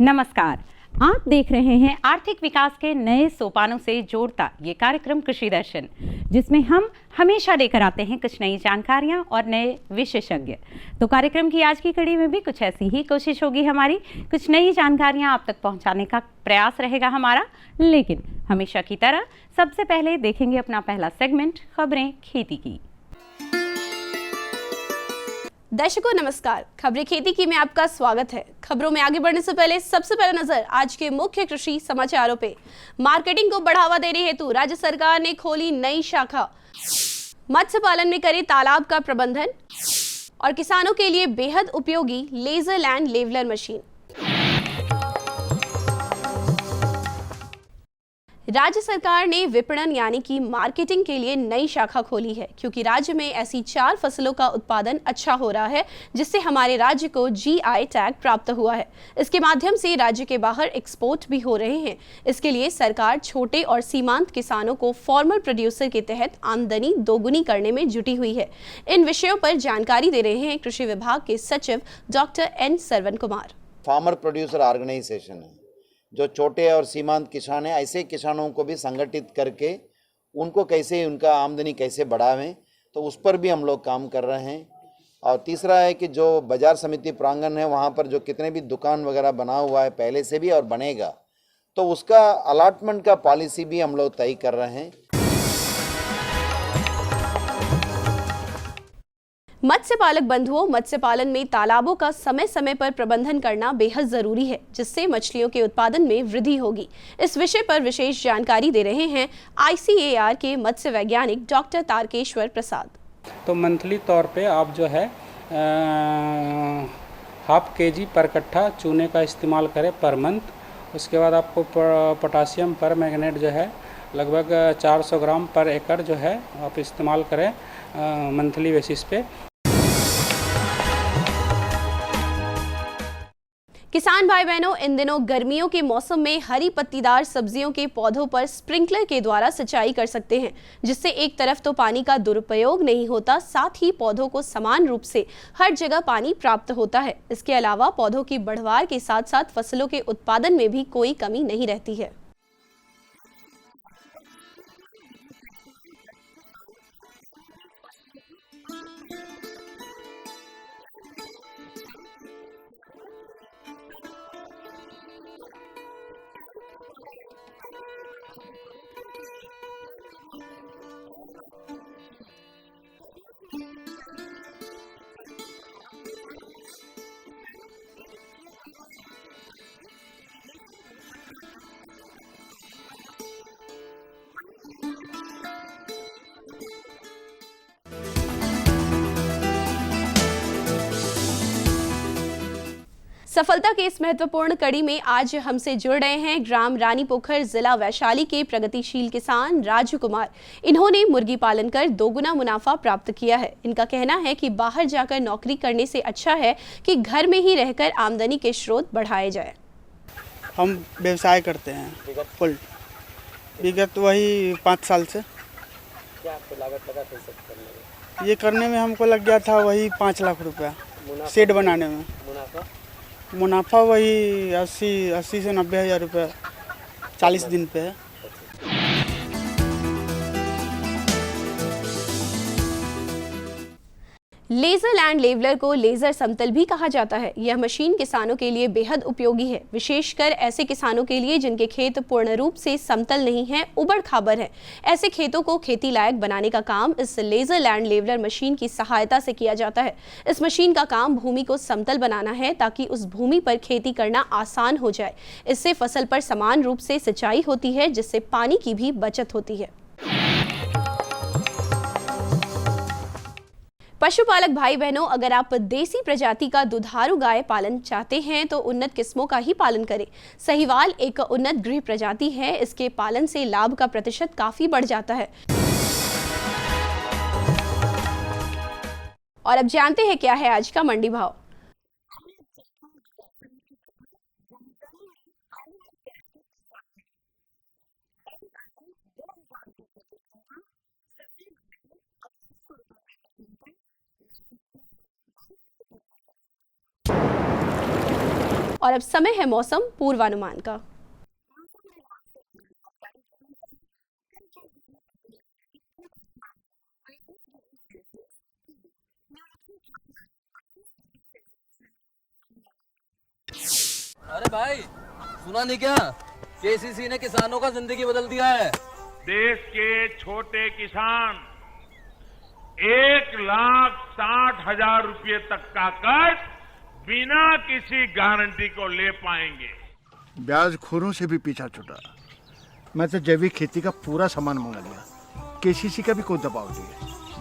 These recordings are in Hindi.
नमस्कार, आप देख रहे हैं आर्थिक विकास के नए सोपानों से जोड़ता ये कार्यक्रम कृषि दर्शन, जिसमें हम हमेशा लेकर आते हैं कुछ नई जानकारियां और नए विशेषज्ञ। तो कार्यक्रम की आज की कड़ी में भी कुछ ऐसी ही कोशिश होगी हमारी, कुछ नई जानकारियां आप तक पहुंचाने का प्रयास रहेगा हमारा। लेकिन हमेशा की तरह सबसे पहले देखेंगे अपना पहला सेगमेंट, खबरें खेती की। दर्शकों नमस्कार, खबरें खेती की में आपका स्वागत है। खबरों में आगे बढ़ने से पहले सबसे पहले नजर आज के मुख्य कृषि समाचारों पे। मार्केटिंग को बढ़ावा देने हेतु राज्य सरकार ने खोली नई शाखा, मत्स्य पालन में करे तालाब का प्रबंधन और किसानों के लिए बेहद उपयोगी लेजर लैंड लेवलर मशीन। राज्य सरकार ने विपणन यानी कि मार्केटिंग के लिए नई शाखा खोली है, क्योंकि राज्य में ऐसी 4 फसलों का उत्पादन अच्छा हो रहा है जिससे हमारे राज्य को GI टैग प्राप्त हुआ है। इसके माध्यम से राज्य के बाहर एक्सपोर्ट भी हो रहे हैं। इसके लिए सरकार छोटे और सीमांत किसानों को फार्मर प्रोड्यूसर के तहत आमदनी दोगुनी करने में जुटी हुई है। इन विषयों पर जानकारी दे रहे हैं कृषि विभाग के सचिव doctor N Saravan Kumar. Farmer producer organisation है जो छोटे और सीमांत किसान हैं, ऐसे किसानों को भी संगठित करके उनको कैसे उनका आमदनी कैसे बढ़ावें, तो उस पर भी हम लोग काम कर रहे हैं। और तीसरा है कि जो बाजार समिति प्रांगण है वहाँ पर जो कितने भी दुकान वगैरह बना हुआ है पहले से भी और बनेगा, तो उसका अलॉटमेंट का पॉलिसी भी हम लोग तय कर रहे हैं। मत्स्य पालक बंधुओं, मत्स्य पालन में तालाबों का समय समय पर प्रबंधन करना बेहद जरूरी है, जिससे मछलियों के उत्पादन में वृद्धि होगी। इस विषय पर विशेष जानकारी दे रहे हैं ICAR के मत्स्य वैज्ञानिक डॉक्टर तारकेश्वर प्रसाद। तो मंथली तौर पे आप जो है 1/2 kg पर कट्ठा चूने का इस्तेमाल करें पर मंथ। उसके बाद आपको पोटासियम पर मैग्नेट जो है लगभग 400 ग्राम पर एकड़ जो है आप इस्तेमाल करें मंथली बेसिस पे। किसान भाई बहनों, इन दिनों गर्मियों के मौसम में हरी पत्तीदार सब्जियों के पौधों पर स्प्रिंकलर के द्वारा सिंचाई कर सकते हैं, जिससे एक तरफ तो पानी का दुरुपयोग नहीं होता, साथ ही पौधों को समान रूप से हर जगह पानी प्राप्त होता है। इसके अलावा पौधों की बढ़वार के साथ साथ फसलों के उत्पादन में भी कोई कमी नहीं रहती है। सफलता के इस महत्वपूर्ण कड़ी में आज हमसे जुड़ रहे हैं ग्राम रानीपोखर, जिला वैशाली के प्रगतिशील किसान राजू कुमार। इन्होंने मुर्गी पालन कर 2 गुना मुनाफा प्राप्त किया है। इनका कहना है कि बाहर जाकर नौकरी करने से अच्छा है कि घर में ही रहकर आमदनी के स्रोत बढ़ाए जाए। हम व्यवसाय करते हैं फुल विगत वही 5 साल से। क्या आपको लागत लगा कैसे करने में? ये करने में हमको लग गया था वही 5 लाख रुपया शेड बनाने में। मुनाफा वही 80 से 90 हज़ार रुपये 40 दिन पे है। लेजर लैंड लेवलर को लेजर समतल भी कहा जाता है। यह मशीन किसानों के लिए बेहद उपयोगी है, विशेषकर ऐसे किसानों के लिए जिनके खेत पूर्ण रूप से समतल नहीं है, उबड़ खाबड़ है। ऐसे खेतों को खेती लायक बनाने का काम इस लेजर लैंड लेवलर मशीन की सहायता से किया जाता है। इस मशीन का काम भूमि को समतल बनाना है ताकि उस भूमि पर खेती करना आसान हो जाए। इससे फसल पर समान रूप से सिंचाई होती है, जिससे पानी की भी बचत होती है। पशुपालक भाई बहनों, अगर आप देसी प्रजाति का दुधारू गाय पालन चाहते हैं तो उन्नत किस्मों का ही पालन करें। साहीवाल एक उन्नत गृह प्रजाति है। इसके पालन से लाभ का प्रतिशत काफी बढ़ जाता है। और अब जानते हैं क्या है आज का मंडी भाव। और अब समय है मौसम पूर्वानुमान का। अरे भाई, सुना नहीं क्या? केसीसी ने किसानों का जिंदगी बदल दिया है। देश के छोटे किसान 1,60,000 रुपये तक का कर्ज बिना किसी गारंटी को ले पाएंगे। ब्याज खोरों से भी पीछा छुटा। मैं तो जैविक खेती का पूरा सामान मंगा लिया। केसीसी का भी कोई दबाव नहीं है।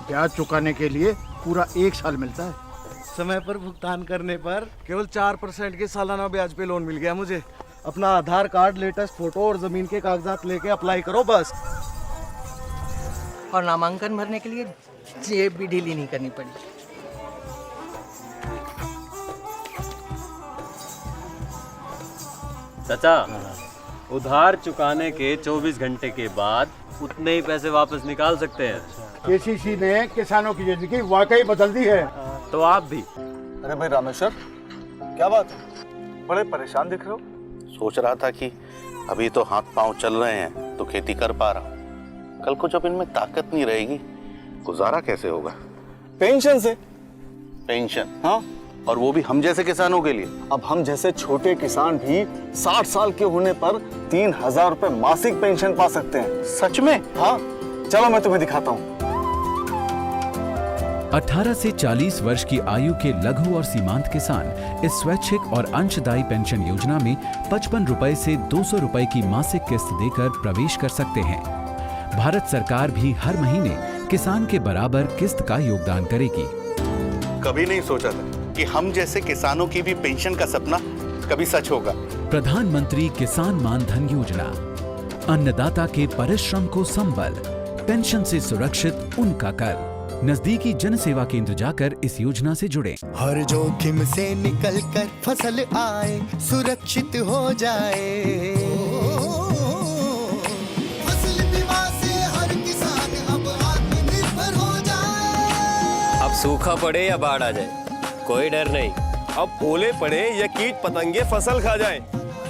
ब्याज चुकाने के लिए पूरा 1 साल मिलता है। समय पर भुगतान करने पर केवल 4% के सालाना ब्याज पे लोन मिल गया मुझे। अपना आधार कार्ड, लेटेस्ट फोटो और जमीन के कागजात लेके अप्लाई करो बस। और नामांकन भरने के लिए जेब भी ढीली नहीं करनी पड़ी। चाचा, उधार चुकाने के 24 घंटे के बाद उतने ही पैसे वापस निकाल सकते हैं। केसीसी ने किसानों की जिंदगी वाकई बदल दी है। तो आप भी। अरे भाई रामेश्वर, क्या बात है? बड़े परेशान दिख रहे हो। सोच रहा था कि अभी तो हाथ पांव चल रहे हैं तो खेती कर पा रहा हूँ, कल को जब इनमें ताकत नहीं रहेगी गुजारा कैसे होगा? पेंशन से। पेंशन? हाँ, और वो भी हम जैसे किसानों के लिए। अब हम जैसे छोटे किसान भी 60 साल के होने पर 3,000 रुपए मासिक पेंशन पा सकते हैं। सच में? हाँ, चलो मैं तुम्हें दिखाता हूँ। 18 से 40 वर्ष की आयु के लघु और सीमांत किसान इस स्वैच्छिक और अंशदायी पेंशन योजना में 55 रुपए से 200 रुपए की मासिक किस्त देकर प्रवेश कर सकते हैं। भारत सरकार भी हर महीने किसान के बराबर किस्त का योगदान करेगी। कभी नहीं सोचा था कि हम जैसे किसानों की भी पेंशन का सपना कभी सच होगा। प्रधानमंत्री किसान मान धन योजना, अन्नदाता के परिश्रम को संबल, पेंशन से सुरक्षित उनका कर। नजदीकी जन सेवा केंद्र जाकर इस योजना से जुड़ें। हर जोखिम से निकल कर फसल आए, सुरक्षित हो जाए। फसल बीमा से हर किसान अब आत्मनिर्भर हो जाए। अब सूखा पड़े या बाढ़ आ जाए कोई डर नहीं। अब ओले पड़े या कीट पतंगे फसल खा जाए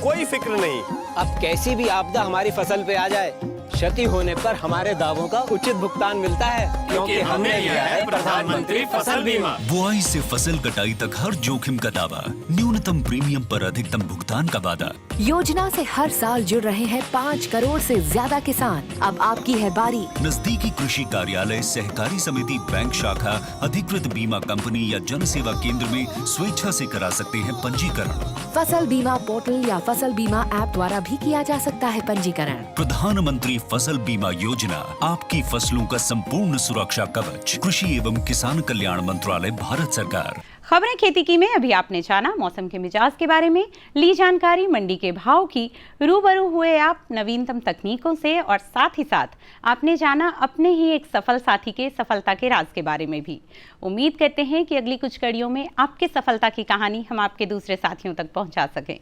कोई फिक्र नहीं। अब कैसी भी आपदा हमारी फसल पे आ जाए, क्षति होने पर हमारे दावों का उचित भुगतान मिलता है, क्योंकि हमने लिया है प्रधानमंत्री फसल बीमा। बुआई से फसल कटाई तक हर जोखिम का दावा, न्यूनतम प्रीमियम पर अधिकतम भुगतान का वादा। योजना से हर साल जुड़ रहे हैं 5 करोड़ से ज्यादा किसान। अब आपकी है बारी। नजदीकी कृषि कार्यालय, सहकारी समिति, बैंक शाखा, अधिकृत बीमा कंपनी या जन सेवा केंद्र में स्वेच्छा से करा सकते हैं पंजीकरण। फसल बीमा पोर्टल या फसल बीमा ऐप द्वारा भी किया जा सकता है पंजीकरण। प्रधानमंत्री फसल बीमा योजना, आपकी फसलों का संपूर्ण सुरक्षा कवच। कृषि एवं किसान कल्याण मंत्रालय, भारत सरकार। खबरें खेती की में अभी आपने जाना मौसम के मिजाज के बारे में, ली जानकारी मंडी के भाव की, रूबरू हुए आप नवीनतम तकनीकों से, और साथ ही साथ आपने जाना अपने ही एक सफल साथी के सफलता के राज के बारे में भी। उम्मीद करते हैं कि अगली कुछ कड़ियों में आपके सफलता की कहानी हम आपके दूसरे साथियों तक पहुंचा सकें।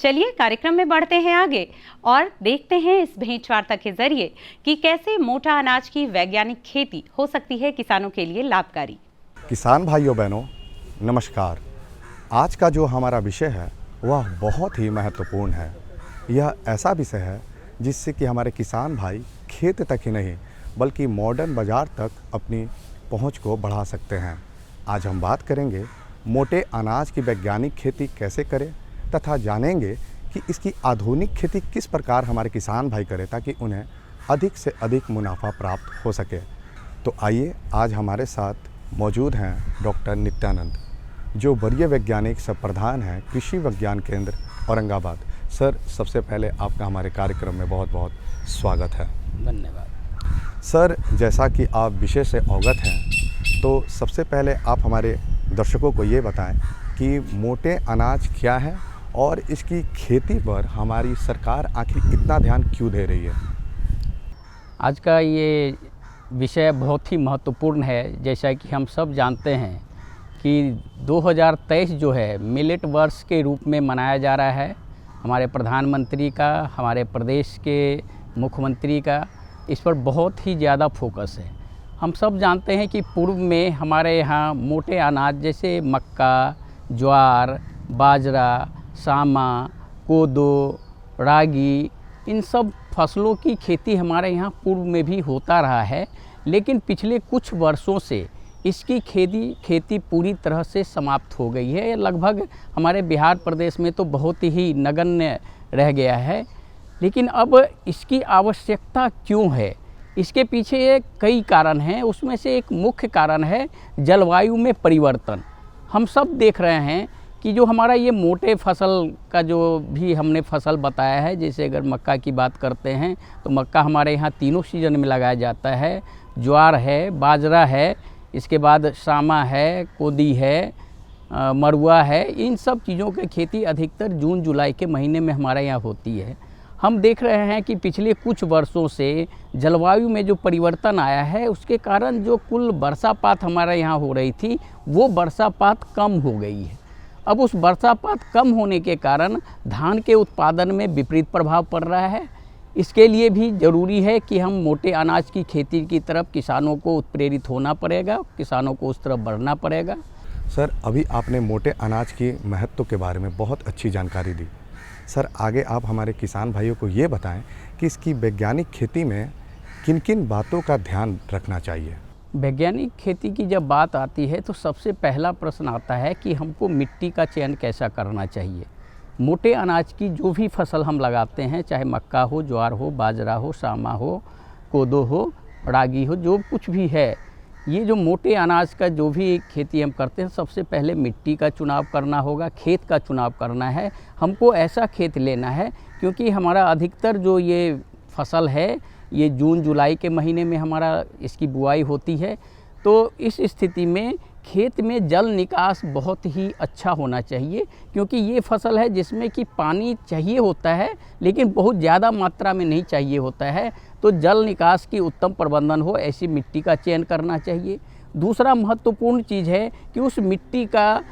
चलिए कार्यक्रम में बढ़ते हैं आगे और देखते हैं इस भेंटवार्ता के जरिए कि कैसे मोटा अनाज की वैज्ञानिक खेती हो सकती है किसानों के लिए लाभकारी। किसान भाइयों बहनों नमस्कार। आज का जो हमारा विषय है वह बहुत ही महत्वपूर्ण है। यह ऐसा विषय है जिससे कि हमारे किसान भाई खेत तक ही नहीं बल्कि मॉडर्न बाज़ार तक अपनी पहुंच को बढ़ा सकते हैं। आज हम बात करेंगे मोटे अनाज की वैज्ञानिक खेती कैसे करें तथा जानेंगे कि इसकी आधुनिक खेती किस प्रकार हमारे किसान भाई करें ताकि उन्हें अधिक से अधिक मुनाफा प्राप्त हो सके। तो आइए, आज हमारे साथ मौजूद हैं डॉक्टर नित्यानंद, जो वरीय वैज्ञानिक सह प्रधान हैं कृषि विज्ञान केंद्र औरंगाबाद। सर, सबसे पहले आपका हमारे कार्यक्रम में बहुत बहुत स्वागत है। धन्यवाद। सर, जैसा कि आप विषय से अवगत हैं तो सबसे पहले आप हमारे दर्शकों को ये बताएं कि मोटे अनाज क्या है और इसकी खेती पर हमारी सरकार आखिर इतना ध्यान क्यों दे रही है। आज का ये विषय बहुत ही महत्वपूर्ण है। जैसा कि हम सब जानते हैं कि 2023 जो है मिलेट वर्ष के रूप में मनाया जा रहा है। हमारे प्रधानमंत्री का, हमारे प्रदेश के मुख्यमंत्री का इस पर बहुत ही ज़्यादा फोकस है। हम सब जानते हैं कि पूर्व में हमारे यहाँ मोटे अनाज जैसे मक्का, ज्वार, बाजरा, सामा, कोदो, रागी, इन सब फसलों की खेती हमारे यहाँ पूर्व में भी होता रहा है। लेकिन पिछले कुछ वर्षों से इसकी खेती पूरी तरह से समाप्त हो गई है। लगभग हमारे बिहार प्रदेश में तो बहुत ही नगण्य रह गया है। लेकिन अब इसकी आवश्यकता क्यों है, इसके पीछे कई कारण हैं। उसमें से एक मुख्य कारण है जलवायु में परिवर्तन। हम सब देख रहे हैं कि जो हमारा ये मोटे फसल का जो भी हमने फसल बताया है, जैसे अगर मक्का की बात करते हैं तो मक्का हमारे यहाँ तीनों सीजन में लगाया जाता है। ज्वार है, बाजरा है, इसके बाद सामा है, कोदी है, मरुआ है। इन सब चीज़ों की खेती अधिकतर जून जुलाई के महीने में हमारे यहाँ होती है। हम देख रहे हैं कि पिछले कुछ वर्षों से जलवायु में जो परिवर्तन आया है उसके कारण जो कुल वर्षापात हमारे यहाँ हो रही थी वो वर्षापात कम हो गई है। अब उस वर्षापात कम होने के कारण धान के उत्पादन में विपरीत प्रभाव पड़ रहा है। इसके लिए भी ज़रूरी है कि हम मोटे अनाज की खेती की तरफ किसानों को उत्प्रेरित होना पड़ेगा, किसानों को उस तरफ बढ़ना पड़ेगा। सर, अभी आपने मोटे अनाज की महत्व के बारे में बहुत अच्छी जानकारी दी। सर, आगे आप हमारे किसान भाइयों को ये बताएं कि इसकी वैज्ञानिक खेती में किन किन बातों का ध्यान रखना चाहिए। वैज्ञानिक खेती की जब बात आती है तो सबसे पहला प्रश्न आता है कि हमको मिट्टी का चयन कैसा करना चाहिए। मोटे अनाज की जो भी फसल हम लगाते हैं, चाहे मक्का हो, ज्वार हो, बाजरा हो, सामा हो, कोदो हो, रागी हो, जो कुछ भी है, ये जो मोटे अनाज का जो भी खेती हम करते हैं, सबसे पहले मिट्टी का चुनाव करना होगा, खेत का चुनाव करना है। हमको ऐसा खेत लेना है क्योंकि हमारा अधिकतर जो ये फसल है ये जून जुलाई के महीने में हमारा इसकी बुआई होती है। तो इस स्थिति में खेत में जल निकास बहुत ही अच्छा होना चाहिए क्योंकि ये फसल है जिसमें कि पानी चाहिए होता है लेकिन बहुत ज़्यादा मात्रा में नहीं चाहिए होता है। तो जल निकास की उत्तम प्रबंधन हो ऐसी मिट्टी का चयन करना चाहिए। दूसरा महत्वपूर्ण चीज़ है कि उस मिट्टी का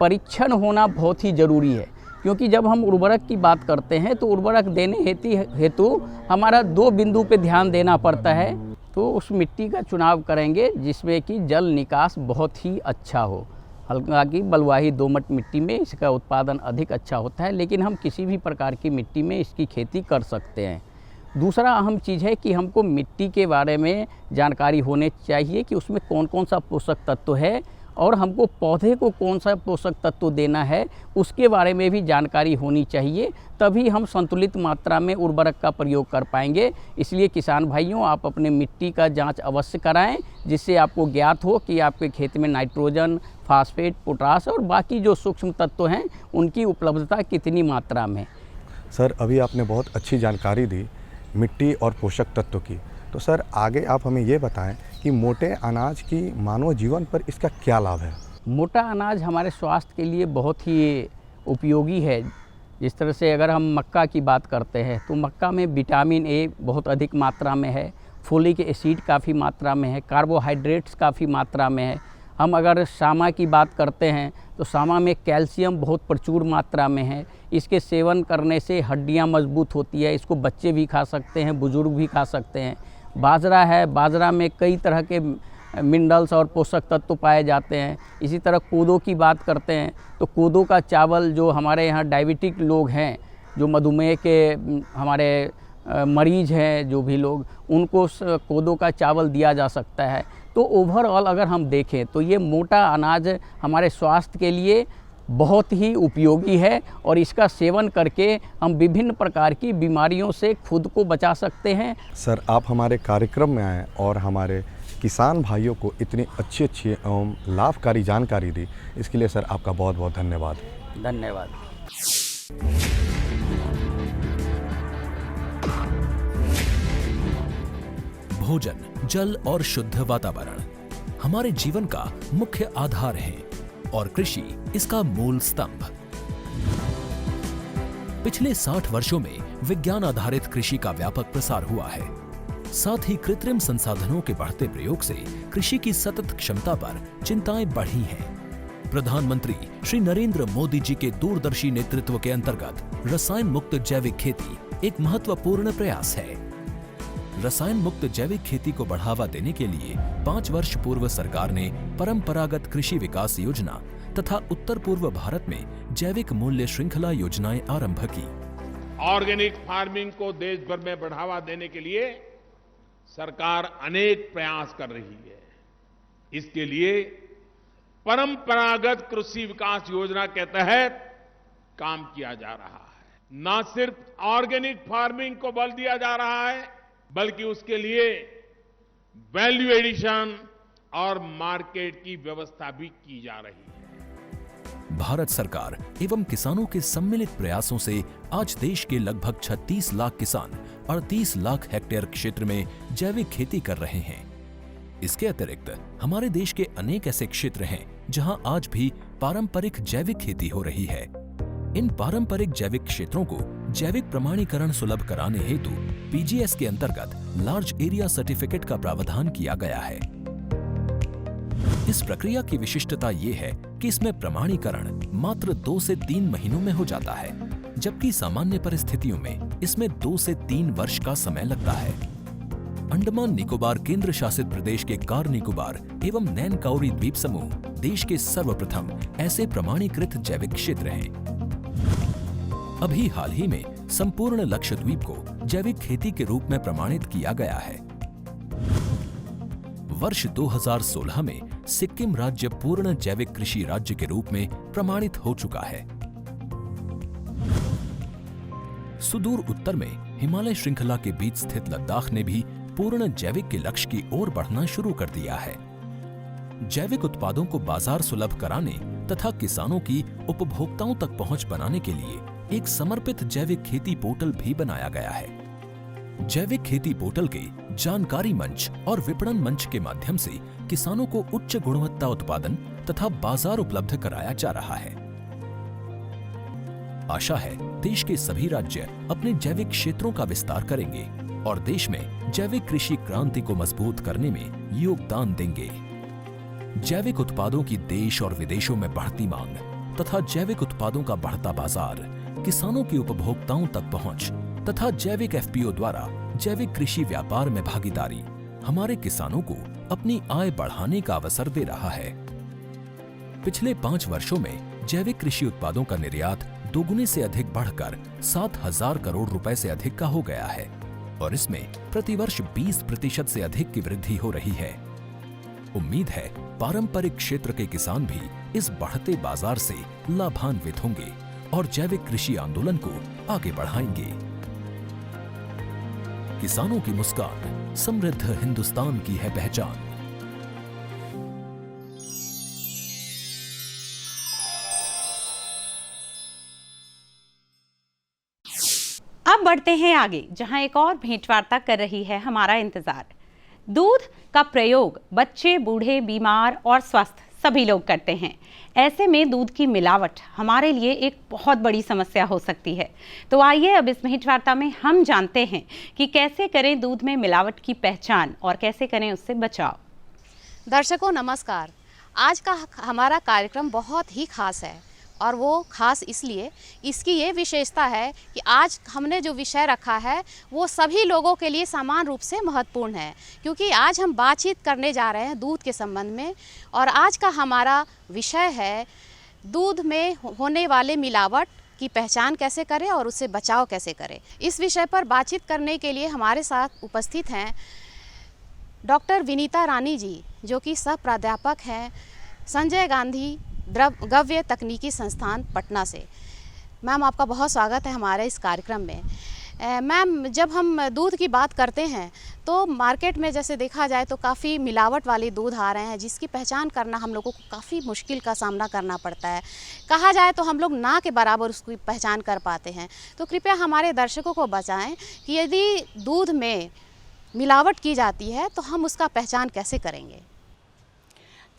परीक्षण होना बहुत ही ज़रूरी है क्योंकि जब हम उर्वरक की बात करते हैं तो उर्वरक देने हेतु हमारा 2 बिंदु पे ध्यान देना पड़ता है। तो उस मिट्टी का चुनाव करेंगे जिसमें कि जल निकास बहुत ही अच्छा हो। हालांकि बलुआही दोमट मिट्टी में इसका उत्पादन अधिक अच्छा होता है, लेकिन हम किसी भी प्रकार की मिट्टी में इसकी खेती कर सकते हैं। दूसरा अहम चीज़ है कि हमको मिट्टी के बारे में जानकारी होनी चाहिए कि उसमें कौन कौन सा पोषक तत्व है और हमको पौधे को कौन सा पोषक तत्व देना है उसके बारे में भी जानकारी होनी चाहिए। तभी हम संतुलित मात्रा में उर्वरक का प्रयोग कर पाएंगे। इसलिए किसान भाइयों, आप अपने मिट्टी का जांच अवश्य कराएं जिससे आपको ज्ञात हो कि आपके खेत में नाइट्रोजन, फास्फेट, पोटाश और बाकी जो सूक्ष्म तत्व हैं उनकी उपलब्धता कितनी मात्रा में। सर, अभी आपने बहुत अच्छी जानकारी दी मिट्टी और पोषक तत्व की। तो सर, आगे आप हमें ये बताएं कि मोटे अनाज की मानव जीवन पर इसका क्या लाभ है। मोटा अनाज हमारे स्वास्थ्य के लिए बहुत ही उपयोगी है। जिस तरह से अगर हम मक्का की बात करते हैं तो मक्का में विटामिन ए बहुत अधिक मात्रा में है, फोलिक एसिड काफ़ी मात्रा में है, कार्बोहाइड्रेट्स काफ़ी मात्रा में है। हम अगर सामा की बात करते हैं तो सामा में कैल्शियम बहुत प्रचुर मात्रा में है। इसके सेवन करने से हड्डियां मजबूत होती है। इसको बच्चे भी खा सकते हैं, बुजुर्ग भी खा सकते हैं। बाजरा है, बाजरा में कई तरह के मिनरल्स और पोषक तत्व पाए जाते हैं। इसी तरह कोदो की बात करते हैं तो कोदो का चावल जो हमारे यहाँ डायबिटिक लोग हैं, जो मधुमेह के हमारे मरीज हैं, जो भी लोग, उनको कोदो का चावल दिया जा सकता है। तो ओवरऑल अगर हम देखें तो ये मोटा अनाज हमारे स्वास्थ्य के लिए बहुत ही उपयोगी है और इसका सेवन करके हम विभिन्न प्रकार की बीमारियों से खुद को बचा सकते हैं। सर, आप हमारे कार्यक्रम में आए और हमारे किसान भाइयों को इतनी अच्छी एवं लाभकारी जानकारी दी, इसके लिए सर आपका बहुत बहुत धन्यवाद। धन्यवाद। भोजन, जल और शुद्ध वातावरण, हमारे जीवन का मुख्य आधार हैं और कृषि इसका मूल स्तंभ। पिछले 60 वर्षों में विज्ञान आधारित कृषि का व्यापक प्रसार हुआ है। साथ ही कृत्रिम संसाधनों के बढ़ते प्रयोग से कृषि की सतत क्षमता पर चिंताएं बढ़ी हैं। प्रधानमंत्री श्री नरेंद्र मोदी जी के दूरदर्शी नेतृत्व के अंतर्गत रसायन मुक्त जैविक खेती एक महत्वपूर्ण प्रयास है। रसायन मुक्त जैविक खेती को बढ़ावा देने के लिए 5 वर्ष पूर्व सरकार ने परंपरागत कृषि विकास योजना तथा उत्तर पूर्व भारत में जैविक मूल्य श्रृंखला योजनाएं आरंभ की। ऑर्गेनिक फार्मिंग को देश भर में बढ़ावा देने के लिए सरकार अनेक प्रयास कर रही है। इसके लिए परंपरागत कृषि विकास योजना के तहत काम किया जा रहा है। न सिर्फ ऑर्गेनिक फार्मिंग को बल दिया जा रहा है, बल्कि उसके लिए वैल्यू एडिशन और मार्केट की व्यवस्था भी की जा रही है। भारत सरकार एवं किसानों के सम्मिलित प्रयासों से आज देश के लगभग 36 लाख किसान 38 लाख हेक्टेयर क्षेत्र में जैविक खेती कर रहे हैं। इसके अतिरिक्त हमारे देश के अनेक ऐसे क्षेत्र हैं जहां आज भी पारंपरिक जैविक खेती हो रही है। इन पारंपरिक जैविक क्षेत्रों को जैविक प्रमाणीकरण सुलभ कराने हेतु पीजीएस के अंतर्गत लार्ज एरिया सर्टिफिकेट का प्रावधान किया गया है। इस प्रक्रिया की विशिष्टता ये है कि इसमें प्रमाणीकरण मात्र 2 से 3 महीनों में हो जाता है, जबकि सामान्य परिस्थितियों में इसमें 2 से 3 वर्ष का समय लगता है। अंडमान निकोबार केंद्र शासित प्रदेश के कार निकोबार एवं नैन काउरी द्वीप समूह देश के सर्वप्रथम ऐसे प्रमाणीकृत जैविक क्षेत्र हैं। अभी हाल ही में संपूर्ण लक्षद्वीप को जैविक खेती के रूप में प्रमाणित किया गया है। वर्ष 2016 में सिक्किम राज्य पूर्ण जैविक कृषि राज्य के रूप में प्रमाणित हो चुका है। सुदूर उत्तर में हिमालय श्रृंखला के बीच स्थित लद्दाख ने भी पूर्ण जैविक के लक्ष्य की ओर बढ़ना शुरू कर दिया है। जैविक उत्पादों को बाजार सुलभ कराने तथा किसानों की उपभोक्ताओं तक पहुंच बनाने के लिए एक समर्पित जैविक खेती पोर्टल भी बनाया गया है। जैविक खेती पोर्टल के जानकारी मंच और विपणन मंच के माध्यम से किसानों को उच्च गुणवत्ता उत्पादन तथा बाजार उपलब्ध कराया जा रहा है। आशा है देश के सभी राज्य अपने जैविक क्षेत्रों का विस्तार करेंगे और देश में जैविक कृषि क्रांति को मजबूत करने में योगदान देंगे। जैविक उत्पादों की देश और विदेशों में बढ़ती मांग तथा जैविक उत्पादों का बढ़ता बाजार, किसानों की उपभोक्ताओं तक पहुंच तथा जैविक एफपीओ द्वारा जैविक कृषि व्यापार में भागीदारी हमारे किसानों को अपनी आय बढ़ाने का अवसर दे रहा है। पिछले 5 वर्षों में जैविक कृषि उत्पादों का निर्यात दोगुने से अधिक बढ़कर 7,000 करोड़ रुपए से अधिक का हो गया है और इसमें प्रतिवर्ष 20% से अधिक की वृद्धि हो रही है। उम्मीद है पारंपरिक क्षेत्र के किसान भी इस बढ़ते बाजार से लाभान्वित होंगे और जैविक कृषि आंदोलन को आगे बढ़ाएंगे। किसानों की मुस्कान समृद्ध हिंदुस्तान की है पहचान। अब बढ़ते हैं आगे, जहां एक और भेंटवार्ता कर रही है हमारा इंतजार। दूध का प्रयोग बच्चे, बूढ़े, बीमार और स्वस्थ सभी लोग करते हैं। ऐसे में दूध की मिलावट हमारे लिए एक बहुत बड़ी समस्या हो सकती है। तो आइए अब इस भेंटवार्ता में हम जानते हैं कि कैसे करें दूध में मिलावट की पहचान और कैसे करें उससे बचाव। दर्शकों नमस्कार। आज का हमारा कार्यक्रम बहुत ही खास है और वो खास इसलिए, इसकी ये विशेषता है कि आज हमने जो विषय रखा है वो सभी लोगों के लिए समान रूप से महत्वपूर्ण है, क्योंकि आज हम बातचीत करने जा रहे हैं दूध के संबंध में। और आज का हमारा विषय है दूध में होने वाले मिलावट की पहचान कैसे करें और उससे बचाव कैसे करें। इस विषय पर बातचीत करने के लिए हमारे साथ उपस्थित हैं डॉक्टर विनीता रानी जी, जो कि सह प्राध्यापक हैं संजय गांधी द्रव्य तकनीकी संस्थान पटना से। मैम आपका बहुत स्वागत है हमारे इस कार्यक्रम में। मैम, जब हम दूध की बात करते हैं तो मार्केट में जैसे देखा जाए तो काफ़ी मिलावट वाले दूध आ रहे हैं, जिसकी पहचान करना हम लोगों को काफ़ी मुश्किल का सामना करना पड़ता है। कहा जाए तो हम लोग ना के बराबर उसकी पहचान कर पाते हैं। तो कृपया हमारे दर्शकों को बताएं कि यदि दूध में मिलावट की जाती है तो हम उसका पहचान कैसे करेंगे।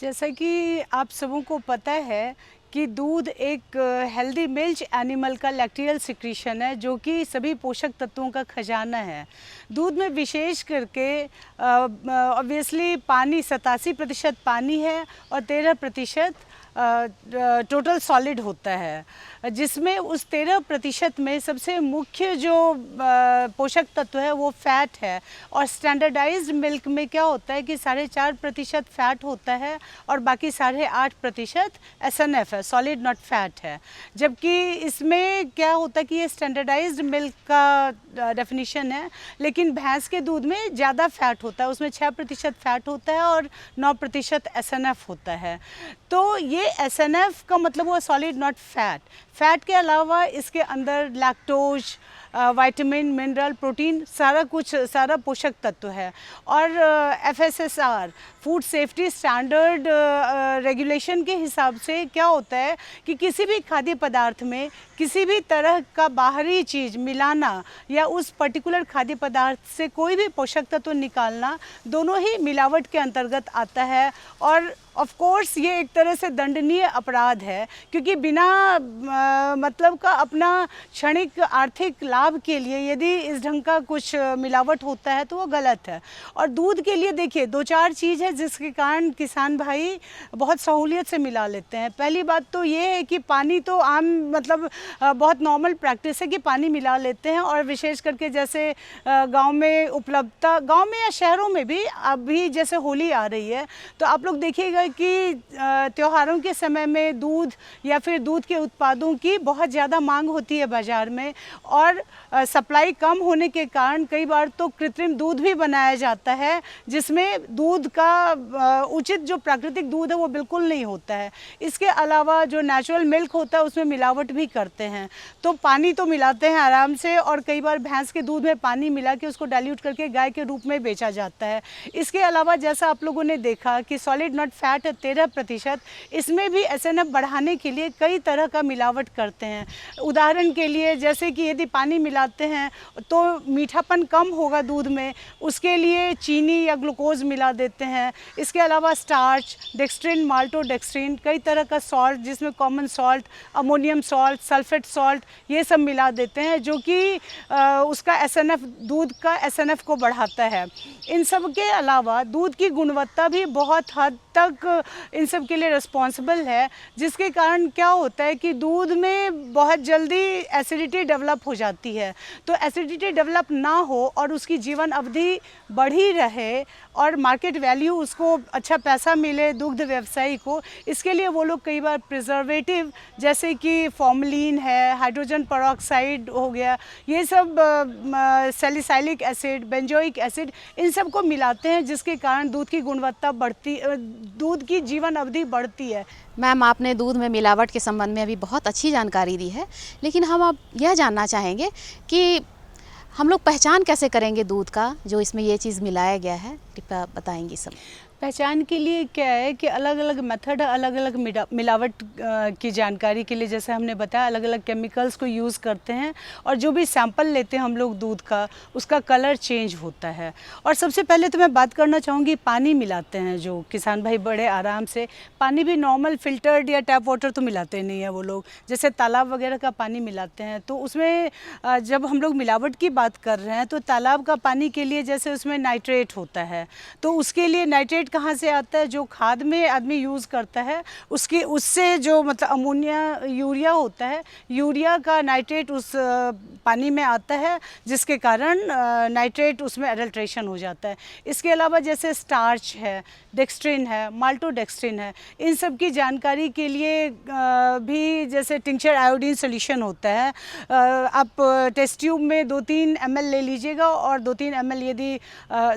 जैसा कि आप सबों को पता है कि दूध एक हेल्दी मिल्क एनिमल का लैक्टियल सिक्रीशन है जो कि सभी पोषक तत्वों का खजाना है। दूध में विशेष करके ऑब्वियसली पानी 87% पानी है और 13% टोटल सॉलिड होता है, जिसमें उस 13% में सबसे मुख्य जो पोषक तत्व है वो फैट है। और स्टैंडर्डाइज्ड मिल्क में क्या होता है कि 4.5% फैट होता है और बाकी 8.5% SNF है, सॉलिड नॉट फैट है। जबकि इसमें क्या होता है कि ये स्टैंडर्डाइज्ड मिल्क का डेफिनेशन है, लेकिन भैंस के दूध में ज़्यादा फैट होता है, उसमें 6% फैट होता है और 9% SNF होता है। तो ये SNF का मतलब हुआ सॉलिड नॉट फैट। फैट के अलावा इसके अंदर लैक्टोज, विटामिन, मिनरल, प्रोटीन, सारा पोषक तत्व है। और FSSR food safety standard regulation के हिसाब से क्या होता है कि किसी भी खाद्य पदार्थ में किसी भी तरह का बाहरी चीज़ मिलाना या उस पर्टिकुलर खाद्य पदार्थ से कोई भी पोषक तत्व निकालना दोनों ही मिलावट के अंतर्गत आता है। और ऑफ कोर्स ये एक तरह से दंडनीय अपराध है, क्योंकि बिना मतलब का अपना क्षणिक आर्थिक लाभ के लिए यदि इस ढंग का कुछ मिलावट होता है तो वो गलत है। और दूध के लिए देखिए 2-4 चीज़ है जिसके कारण किसान भाई बहुत सहूलियत से मिला लेते हैं। पहली बात तो ये है कि पानी तो आम मतलब बहुत नॉर्मल प्रैक्टिस है कि पानी मिला लेते हैं। और विशेष करके जैसे गांव में उपलब्धता, गांव में या शहरों में भी अभी जैसे होली आ रही है तो आप लोग देखिएगा कि त्योहारों के समय में दूध या फिर दूध के उत्पादों की बहुत ज़्यादा मांग होती है बाज़ार में, और सप्लाई कम होने के कारण कई बार तो कृत्रिम दूध भी बनाया जाता है जिसमें दूध का उचित जो प्राकृतिक दूध है वो बिल्कुल नहीं होता है। इसके अलावा जो नेचुरल मिल्क होता है उसमें मिलावट भी करते हैं। तो पानी तो मिलाते हैं आराम से, और कई बार भैंस के दूध में पानी मिला के उसको डाइल्यूट करके गाय के रूप में बेचा जाता है। इसके अलावा जैसा आप लोगों ने देखा कि सॉलिड नॉट फैट है 13%, इसमें भी SNF बढ़ाने के लिए कई तरह का मिलावट करते हैं। उदाहरण के लिए जैसे कि यदि पानी मिलाते हैं तो मीठापन कम होगा दूध में, उसके लिए चीनी या ग्लूकोज मिला देते हैं। इसके अलावा स्टार्च, डेक्स्ट्रिन, माल्टोडेक्स्ट्रिन, कई तरह का सॉल्ट जिसमें common salt, ammonium salt, sulphate salt, ये सब मिला देते हैं जो कि उसका SNF, दूध का SNF को बढ़ाता है। इन सब के अलावा दूध की गुणवत्ता भी बहुत हद तक इन सब के लिए रिस्पॉन्सिबल है, जिसके कारण क्या होता है कि दूध में बहुत जल्दी एसिडिटी डेवलप हो जाती है। तो एसिडिटी डेवलप ना हो और उसकी जीवन अवधि बढ़ी रहे और मार्केट वैल्यू उसको अच्छा पैसा मिले दुग्ध व्यवसायी को, इसके लिए वो लोग कई बार प्रिजर्वेटिव जैसे कि फॉर्मलिन है, हाइड्रोजन पेरोक्साइड हो गया, ये सब सैलिसाइलिक एसिड, बेंजोइक एसिड, इन सब को मिलाते हैं जिसके कारण दूध की गुणवत्ता बढ़ती, दूध की जीवन अवधि बढ़ती है। मैम, आपने दूध में मिलावट के संबंध में अभी बहुत अच्छी जानकारी दी है, लेकिन हम अब यह जानना चाहेंगे कि हम लोग पहचान कैसे करेंगे दूध का जो इसमें ये चीज़ मिलाया गया है, कृपया बताएंगी सब। पहचान के लिए क्या है कि अलग अलग मेथड है, अलग अलग मिलावट की जानकारी के लिए जैसे हमने बताया अलग अलग केमिकल्स को यूज़ करते हैं, और जो भी सैंपल लेते हैं हम लोग दूध का उसका कलर चेंज होता है। और सबसे पहले तो मैं बात करना चाहूँगी, पानी मिलाते हैं जो किसान भाई बड़े आराम से, पानी भी नॉर्मल फिल्टर्ड या टैप वाटर तो मिलाते नहीं है वो लोग, जैसे तालाब वगैरह का पानी मिलाते हैं। तो उसमें जब हम लोग मिलावट की बात कर रहे हैं तो तालाब का पानी के लिए जैसे उसमें नाइट्रेट होता है, तो उसके लिए नाइट्रेट कहाँ से आता है, जो खाद में आदमी यूज़ करता है उससे जो मतलब अमोनिया, यूरिया होता है, यूरिया का नाइट्रेट उस पानी में आता है जिसके कारण नाइट्रेट उसमें एडल्ट्रेशन हो जाता है। इसके अलावा जैसे स्टार्च है, डेक्स्ट्रिन है, माल्टोडेक्स्ट्रिन है, इन सब की जानकारी के लिए भी जैसे टिंचर आयोडीन सोल्यूशन होता है, आप टेस्ट ट्यूब में 2-3 ml ले लीजिएगा और 2-3 ml यदि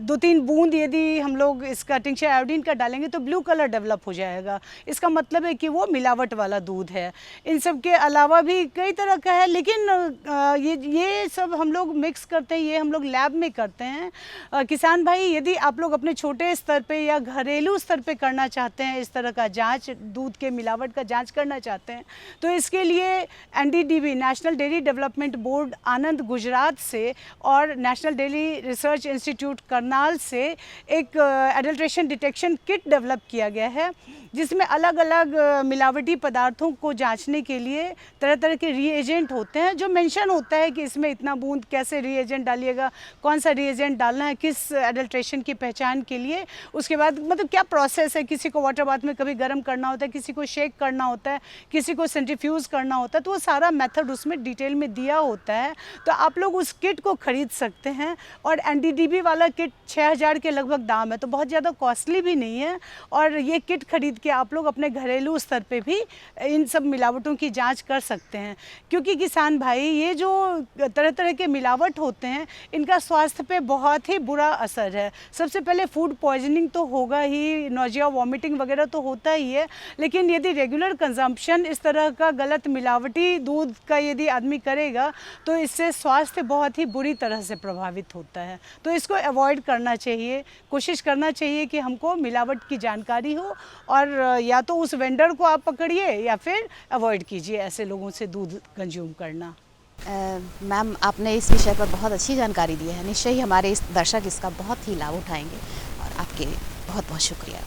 2-3 बूंद यदि हम लोग इसका टिंचर आयोडीन का डालेंगे तो ब्लू कलर डेवलप हो जाएगा। इसका मतलब है कि वो मिलावट वाला दूध है। इन सब के अलावा भी कई तरह का है, लेकिन ये सब हम लोग मिक्स करते हैं, ये हम लोग लैब में करते हैं। किसान भाई यदि आप लोग अपने छोटे स्तर पे या घरेलू स्तर पे करना चाहते हैं, इस तरह का जांच, दूध के मिलावट का जांच करना चाहते हैं, तो इसके लिए NDDB, National Dairy Development Board Anand Gujarat से और National Dairy Research Institute Karnal से एक एडल्ट्रेशन डिटेक्शन किट डेवलप किया गया है, जिसमें अलग अलग मिलावटी पदार्थों को जांचने के लिए तरह तरह के रिएजेंट होते हैं, जो मेंशन होता है कि इसमें इतना बूंद कैसे रिएजेंट डालिएगा, कौन सा रिएजेंट डालना है, किस एडल्ट्रेशन की पहचान के लिए, उसके बाद मतलब क्या प्रोसेस है, किसी को वाटर बाथ में कभी गर्म करना होता है, किसी को शेक करना होता है, किसी को सेंट्रीफ्यूज करना होता है, तो वो सारा मेथड उसमें डिटेल में दिया होता है। तो आप लोग उस किट को खरीद सकते हैं और NDDB वाला किट 6000 के लगभग दाम है, तो बहुत ज़्यादा कॉस्टली भी नहीं है। और ये किट खरीद के आप लोग अपने घरेलू स्तर पे भी इन सब मिलावटों की जांच कर सकते हैं, क्योंकि किसान भाई ये जो तरह तरह के मिलावट होते हैं इनका स्वास्थ्य पे बहुत ही बुरा असर है। सबसे पहले फूड पॉइजनिंग तो होगा ही, नोजिया वॉमिटिंग वगैरह तो होता ही है, लेकिन यदि रेगुलर कंजम्पशन इस तरह का गलत मिलावटी दूध का यदि आदमी करेगा तो इससे स्वास्थ्य बहुत ही बुरी तरह से प्रभावित होता है। तो इसको अवॉइड करना चाहिए, कोशिश करना चाहिए कि हमको मिलावट की जानकारी हो, और या तो उस वेंडर को आप पकड़िए या फिर अवॉइड कीजिए ऐसे लोगों से दूध कंज्यूम करना। मैम, आपने इस विषय पर बहुत अच्छी जानकारी दी है। निश्चय ही हमारे इस दर्शक इसका बहुत ही लाभ उठाएंगे, और आपके बहुत बहुत शुक्रिया।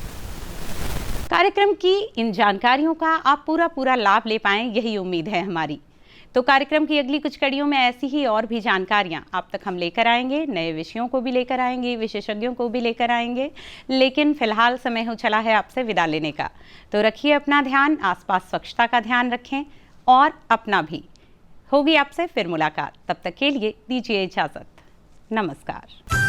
कार्यक्रम की इन जानकारियों का आप पूरा लाभ ले पाएं, यही उम्मीद है हमारी। तो कार्यक्रम की अगली कुछ कड़ियों में ऐसी ही और भी जानकारियां आप तक हम लेकर आएंगे, नए विषयों को भी लेकर आएंगे, विशेषज्ञों को भी लेकर आएंगे। लेकिन फिलहाल समय हो चला है आपसे विदा लेने का। तो रखिए अपना ध्यान, आसपास स्वच्छता का ध्यान रखें और अपना भी। होगी आपसे फिर मुलाकात, तब तक के लिए दीजिए इजाजत। नमस्कार।